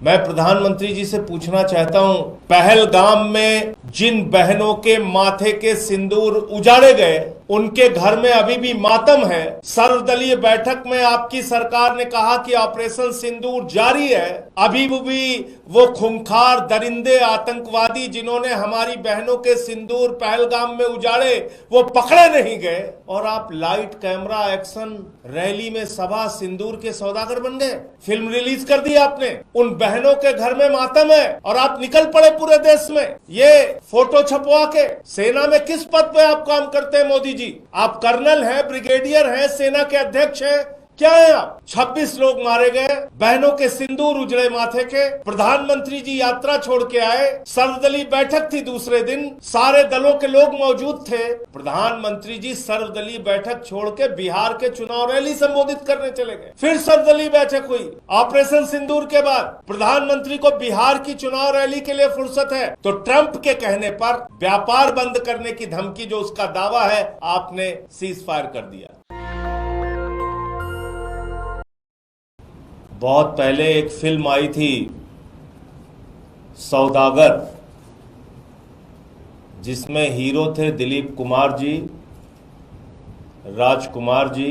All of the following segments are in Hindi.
मैं प्रधानमंत्री जी से पूछना चाहता हूं, पहलगाम में जिन बहनों के माथे के सिंदूर उजाड़े गए, उनके घर में अभी भी मातम है। सर्वदलीय बैठक में आपकी सरकार ने कहा कि ऑपरेशन सिंदूर जारी है। अभी भी वो खूंखार दरिंदे आतंकवादी जिन्होंने हमारी बहनों के सिंदूर पहलगाम में उजाड़े, वो पकड़े नहीं गए। और आप लाइट कैमरा एक्शन रैली में सभा सिंदूर के सौदागर बन गए। फिल्म रिलीज कर दी आपने, उन बहनों के घर में मातम है और आप निकल पड़े पूरे देश में ये फोटो छपवा के। सेना में किस पद पे आप काम करते हैं मोदी जी? आप कर्नल हैं, ब्रिगेडियर हैं, सेना के अध्यक्ष हैं, क्या है आप? 26 लोग मारे गए, बहनों के सिंदूर उजड़े माथे के। प्रधानमंत्री जी यात्रा छोड़ के आए, सर्वदलीय बैठक थी दूसरे दिन, सारे दलों के लोग मौजूद थे। प्रधानमंत्री जी सर्वदलीय बैठक छोड़ के बिहार के चुनाव रैली संबोधित करने चले गए। फिर सर्वदलीय बैठक हुई ऑपरेशन सिंदूर के बाद। प्रधानमंत्री को बिहार की चुनाव रैली के लिए फुर्सत है तो ट्रंप के कहने पर व्यापार बंद करने की धमकी जो उसका दावा है, आपने सीज फायर कर दिया। बहुत पहले एक फिल्म आई थी सौदागर, जिसमें हीरो थे दिलीप कुमार जी, राजकुमार जी,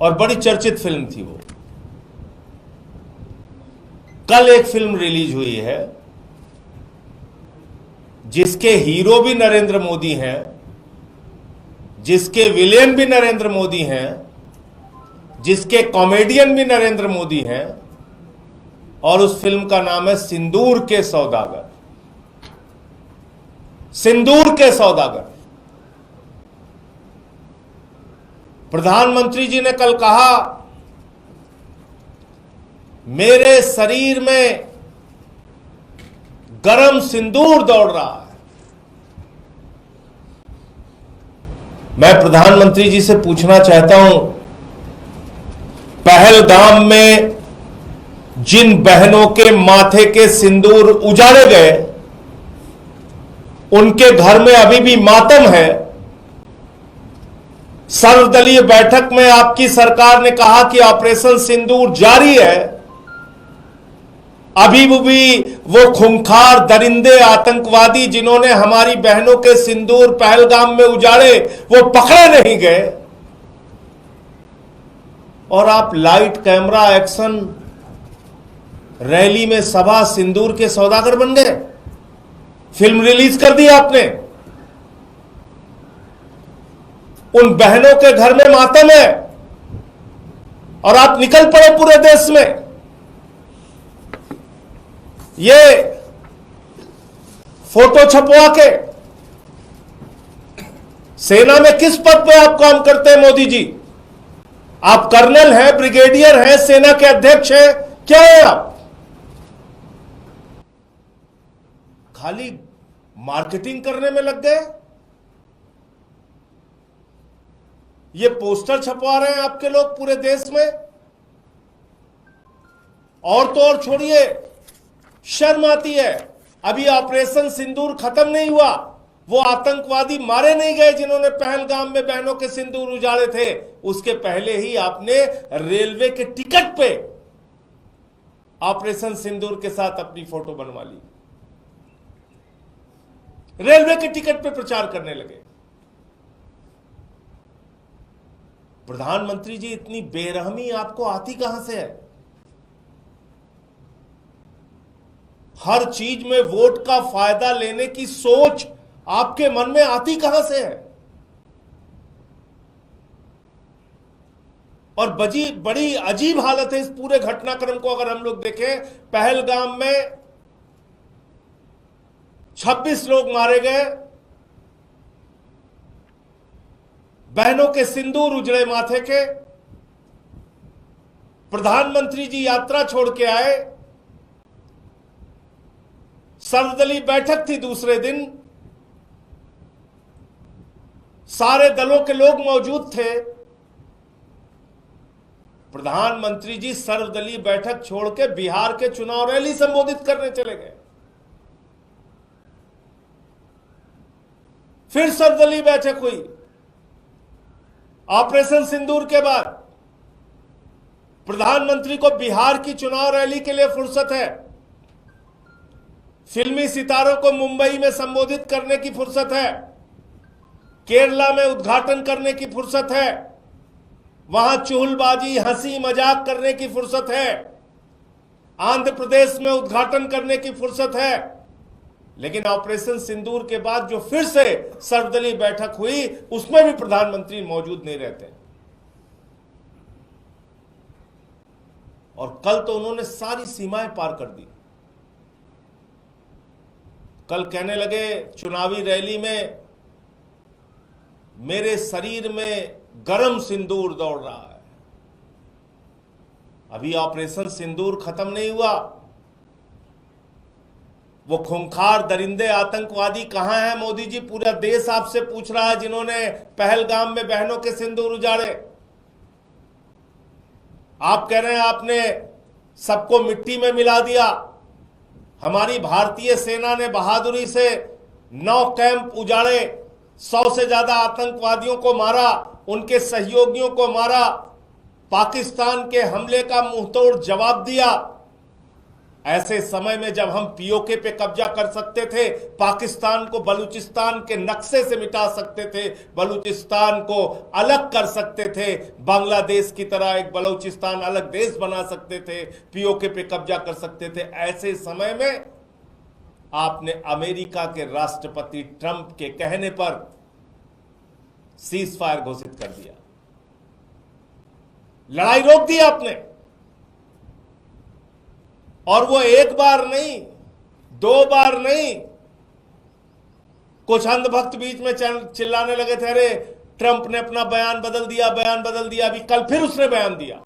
और बड़ी चर्चित फिल्म थी वो। कल एक फिल्म रिलीज हुई है जिसके हीरो भी नरेंद्र मोदी हैं, जिसके विलेन भी नरेंद्र मोदी हैं, जिसके कॉमेडियन भी नरेंद्र मोदी हैं, और उस फिल्म का नाम है सिंदूर के सौदागर। सिंदूर के सौदागर। प्रधानमंत्री जी ने कल कहा, मेरे शरीर में गरम सिंदूर दौड़ रहा है। मैं प्रधानमंत्री जी से पूछना चाहता हूं, पहलगाम में जिन बहनों के माथे के सिंदूर उजाड़े गए, उनके घर में अभी भी मातम है। सर्वदलीय बैठक में आपकी सरकार ने कहा कि ऑपरेशन सिंदूर जारी है। अभी भी वो खूंखार दरिंदे आतंकवादी जिन्होंने हमारी बहनों के सिंदूर पहलगाम में उजाड़े, वो पकड़े नहीं गए। और आप लाइट कैमरा एक्शन रैली में सभा सिंदूर के सौदागर बन गए। फिल्म रिलीज कर दी आपने, उन बहनों के घर में मातम है और आप निकल पड़े पूरे देश में। ये फोटो छपवा के। सेना में किस पद पे आप काम करते हैं मोदी जी? आप कर्नल हैं, ब्रिगेडियर हैं, सेना के अध्यक्ष हैं, क्या है आप? खाली मार्केटिंग करने में लग गए। ये पोस्टर छपवा रहे हैं आपके लोग पूरे देश में। और तो और छोड़िए, शर्म आती है। अभी ऑपरेशन सिंदूर खत्म नहीं हुआ, वो आतंकवादी मारे नहीं गए जिन्होंने पहलगाम में बहनों के सिंदूर उजाड़े थे। उसके पहले ही आपने रेलवे के टिकट पे ऑपरेशन सिंदूर के साथ अपनी फोटो बनवा ली। रेलवे के टिकट पे प्रचार करने लगे। प्रधानमंत्री जी, इतनी बेरहमी आपको आती कहां से है? हर चीज में वोट का फायदा लेने की सोच आपके मन में आती कहां से है? और बड़ी अजीब हालत है इस पूरे घटनाक्रम को अगर हम लोग देखें। पहलगाम में 26 लोग मारे गए, बहनों के सिंदूर उजड़े माथे के। प्रधानमंत्री जी यात्रा छोड़ के आए, सर्वदलीय बैठक थी दूसरे दिन, सारे दलों के लोग मौजूद थे। प्रधानमंत्री जी सर्वदलीय बैठक छोड़ के बिहार के चुनाव रैली संबोधित करने चले गए। फिर सर्वदलीय बैठक हुई ऑपरेशन सिंदूर के बाद। प्रधानमंत्री को बिहार की चुनाव रैली के लिए फुर्सत है, फिल्मी सितारों को मुंबई में संबोधित करने की फुर्सत है, केरला में उद्घाटन करने की फुर्सत है, वहां चुहलबाजी हंसी मजाक करने की फुर्सत है, आंध्र प्रदेश में उद्घाटन करने की फुर्सत है। लेकिन ऑपरेशन सिंदूर के बाद जो फिर से सर्वदलीय बैठक हुई, उसमें भी प्रधानमंत्री मौजूद नहीं रहते। और कल तो उन्होंने सारी सीमाएं पार कर दी। कल कहने लगे चुनावी रैली में, मेरे शरीर में गरम सिंदूर दौड़ रहा है। अभी ऑपरेशन सिंदूर खत्म नहीं हुआ। वो खूंखार दरिंदे आतंकवादी कहां हैं मोदी जी? पूरा देश आपसे पूछ रहा है, जिन्होंने पहलगाम में बहनों के सिंदूर उजाड़े। आप कह रहे हैं आपने सबको मिट्टी में मिला दिया। हमारी भारतीय सेना ने बहादुरी से 9 कैंप उजाड़े, 100 से ज्यादा आतंकवादियों को मारा, उनके सहयोगियों को मारा, पाकिस्तान के हमले का मुंहतोड़ जवाब दिया। ऐसे समय में जब हम पीओके पे कब्जा कर सकते थे, पाकिस्तान को बलूचिस्तान के नक्शे से मिटा सकते थे, बलूचिस्तान को अलग कर सकते थे, बांग्लादेश की तरह एक बलूचिस्तान अलग देश बना सकते थे, पीओके पे कब्जा कर सकते थे, ऐसे समय में आपने अमेरिका के राष्ट्रपति ट्रंप के कहने पर सीज फायर घोषित कर दिया। लड़ाई रोक दी आपने। और वो एक बार नहीं, 2 बार नहीं। कुछ अंधभक्त बीच में चिल्लाने लगे थे, अरे ट्रंप ने अपना बयान बदल दिया, बयान बदल दिया। अभी कल फिर उसने बयान दिया।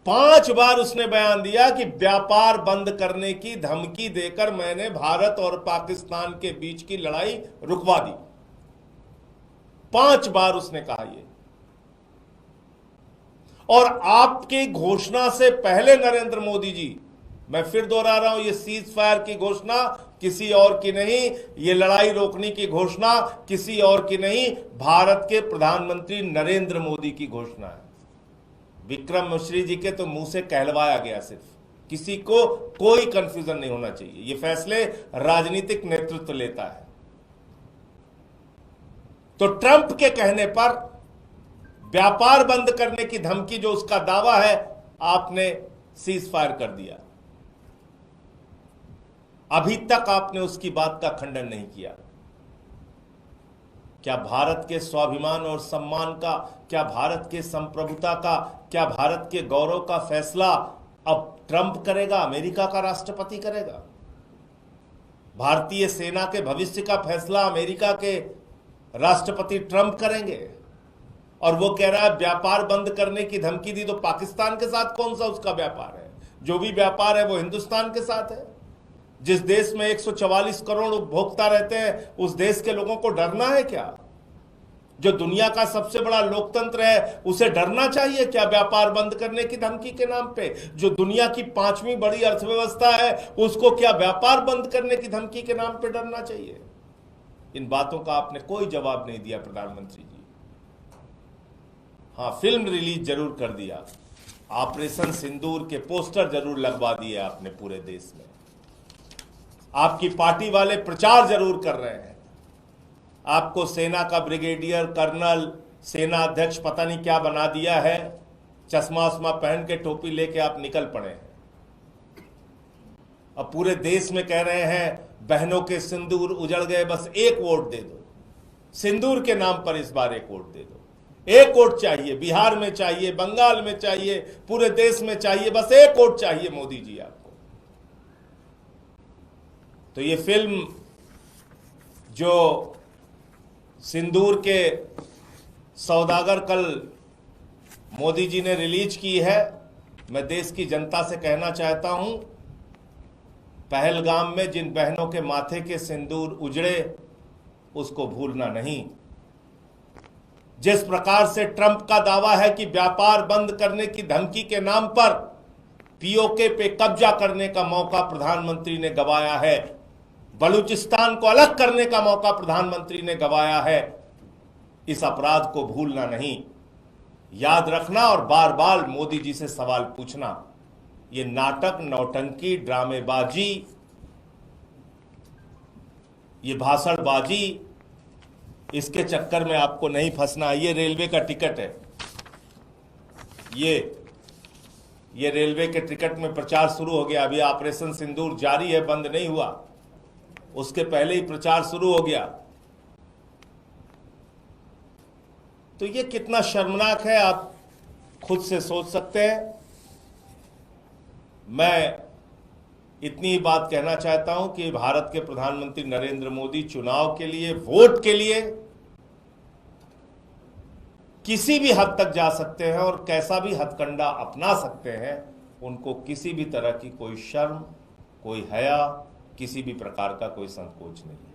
5 बार उसने बयान दिया कि व्यापार बंद करने की धमकी देकर मैंने भारत और पाकिस्तान के बीच की लड़ाई रुकवा दी। 5 बार उसने कहा ये। और आपकी घोषणा से पहले नरेंद्र मोदी जी, मैं फिर दोहरा रहा हूं, ये सीज फायर की घोषणा किसी और की नहीं, ये लड़ाई रोकने की घोषणा किसी और की नहीं, भारत के प्रधानमंत्री नरेंद्र मोदी की घोषणा है। विक्रम मिश्री जी के तो मुंह से कहलवाया गया। सिर्फ किसी को कोई कंफ्यूजन नहीं होना चाहिए, ये फैसले राजनीतिक नेतृत्व लेता है। तो ट्रंप के कहने पर व्यापार बंद करने की धमकी, जो उसका दावा है, आपने सीज फायर कर दिया। अभी तक आपने उसकी बात का खंडन नहीं किया। क्या भारत के स्वाभिमान और सम्मान का, क्या भारत के संप्रभुता का, क्या भारत के गौरव का फैसला अब ट्रंप करेगा, अमेरिका का राष्ट्रपति करेगा? भारतीय सेना के भविष्य का फैसला अमेरिका के राष्ट्रपति ट्रंप करेंगे। और वो कह रहा है व्यापार बंद करने की धमकी दी, तो पाकिस्तान के साथ कौन सा उसका व्यापार है? जो भी व्यापार है वो हिंदुस्तान के साथ है। जिस देश में 144 करोड़ उपभोक्ता रहते हैं, उस देश के लोगों को डरना है क्या? जो दुनिया का सबसे बड़ा लोकतंत्र है, उसे डरना चाहिए क्या व्यापार बंद करने की धमकी के नाम पे? जो दुनिया की 5वीं बड़ी अर्थव्यवस्था है, उसको क्या व्यापार बंद करने की धमकी के नाम पे डरना चाहिए? इन बातों का आपने कोई जवाब नहीं दिया प्रधानमंत्री जी। हाँ, फिल्म रिलीज जरूर कर दिया, ऑपरेशन सिंदूर के पोस्टर जरूर लगवा दिए आपने पूरे देश में। आपकी पार्टी वाले प्रचार जरूर कर रहे हैं। आपको सेना का ब्रिगेडियर, कर्नल, सेना अध्यक्ष पता नहीं क्या बना दिया है। चश्मा उस्मा पहन के, टोपी लेके आप निकल पड़े हैं। अब पूरे देश में कह रहे हैं बहनों के सिंदूर उजड़ गए, बस एक वोट दे दो। सिंदूर के नाम पर इस बार एक वोट दे दो। एक वोट चाहिए, बिहार में चाहिए, बंगाल में चाहिए, पूरे देश में चाहिए, बस एक वोट चाहिए मोदी जी आपको। तो ये फिल्म जो सिंदूर के सौदागर कल मोदी जी ने रिलीज की है, मैं देश की जनता से कहना चाहता हूं, पहलगाम में जिन बहनों के माथे के सिंदूर उजड़े, उसको भूलना नहीं। जिस प्रकार से ट्रंप का दावा है कि व्यापार बंद करने की धमकी के नाम पर पीओके पे कब्जा करने का मौका प्रधानमंत्री ने गंवाया है, बलूचिस्तान को अलग करने का मौका प्रधानमंत्री ने गंवाया है, इस अपराध को भूलना नहीं। याद रखना और बार बार मोदी जी से सवाल पूछना। ये नाटक, नौटंकी, ड्रामेबाजी, ये भाषणबाजी, इसके चक्कर में आपको नहीं फंसना। ये रेलवे का टिकट है, ये रेलवे के टिकट में प्रचार शुरू हो गया। अभी ऑपरेशन सिंदूर जारी है, बंद नहीं हुआ, उसके पहले ही प्रचार शुरू हो गया। तो ये कितना शर्मनाक है आप खुद से सोच सकते हैं। मैं इतनी बात कहना चाहता हूं कि भारत के प्रधानमंत्री नरेंद्र मोदी चुनाव के लिए, वोट के लिए किसी भी हद तक जा सकते हैं और कैसा भी हथकंडा अपना सकते हैं। उनको किसी भी तरह की कोई शर्म, कोई हया, किसी भी प्रकार का कोई संकोच नहीं है।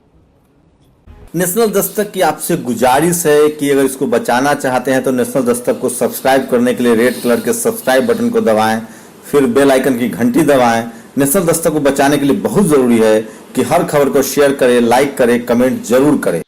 नेशनल दस्तक की आपसे गुजारिश है कि अगर इसको बचाना चाहते हैं तो नेशनल दस्तक को सब्सक्राइब करने के लिए रेड कलर के सब्सक्राइब बटन को दबाएं, फिर बेल आइकन की घंटी दबाएं। नेशनल दस्तक को बचाने के लिए बहुत जरूरी है कि हर खबर को शेयर करें, लाइक करें, कमेंट जरूर करें।